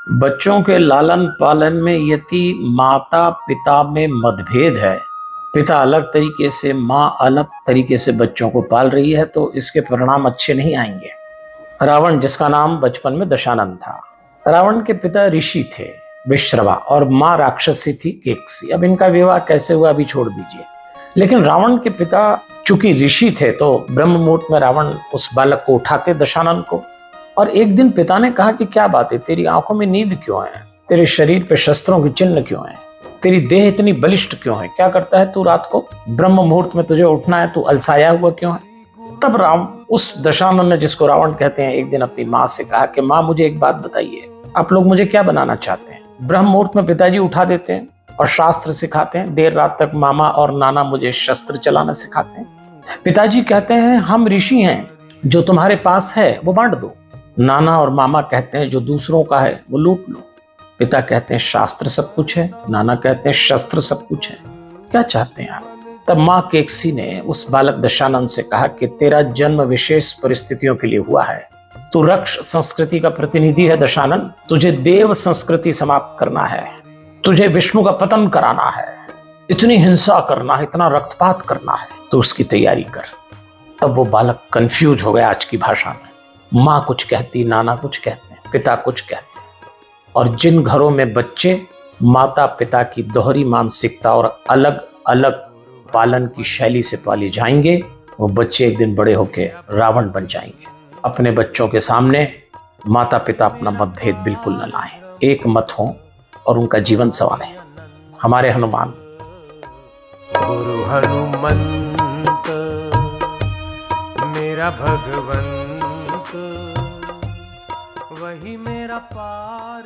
बच्चों के लालन पालन में यदि माता पिता में मतभेद है, पिता अलग तरीके से, माँ अलग तरीके से बच्चों को पाल रही है, तो इसके परिणाम अच्छे नहीं आएंगे। रावण, जिसका नाम बचपन में दशानन था, रावण के पिता ऋषि थे विश्रवा और माँ राक्षसी थी केकसी। अब इनका विवाह कैसे हुआ अभी छोड़ दीजिए, लेकिन रावण के पिता चूंकि ऋषि थे तो ब्रह्म मुहूर्त में रावण उस बालक को उठाते दशानन को। और एक दिन पिता ने कहा कि क्या बात है, तेरी आंखों में नींद क्यों है, तेरे शरीर पे शस्त्रों के चिन्ह क्यों है, तेरी देह इतनी बलिष्ठ क्यों है, क्या करता है तू रात को, ब्रह्म मुहूर्त में तुझे उठना है, तू अलसाया हुआ क्यों है। तब उस दशानन ने, जिसको रावण कहते हैं, एक दिन अपनी माँ से कहा कि माँ मुझे एक बात बताइए, आप लोग मुझे क्या बनाना चाहते हैं। ब्रह्म मुहूर्त में पिताजी उठा देते हैं और शास्त्र सिखाते हैं, देर रात तक मामा और नाना मुझे शस्त्र चलाना सिखाते हैं। पिताजी कहते हैं हम ऋषि हैं, जो तुम्हारे पास है वो बांट दो। नाना और मामा कहते हैं जो दूसरों का है वो लूट लो। पिता कहते हैं शास्त्र सब कुछ है, नाना कहते हैं शस्त्र सब कुछ है, क्या चाहते हैं आप। तब माँ केकसी ने उस बालक दशानन से कहा कि तेरा जन्म विशेष परिस्थितियों के लिए हुआ है, तू रक्ष संस्कृति का प्रतिनिधि है दशानन, तुझे देव संस्कृति समाप्त करना है, तुझे विष्णु का पतन कराना है, इतनी हिंसा करना है, इतना रक्तपात करना है, तो उसकी तैयारी कर। तब वो बालक कंफ्यूज हो गया आज की भाषा में। माँ कुछ कहती, नाना कुछ कहते हैं, पिता कुछ कहते हैं। और जिन घरों में बच्चे माता पिता की दोहरी मानसिकता और अलग अलग पालन की शैली से पाले जाएंगे, वो बच्चे एक दिन बड़े होकर रावण बन जाएंगे। अपने बच्चों के सामने माता पिता अपना मतभेद बिल्कुल न लाएं, एक मत हो और उनका जीवन संवारें। हमारे हनुमान गुरु हनुमंत मेरा भगवंत, वही मेरा पार।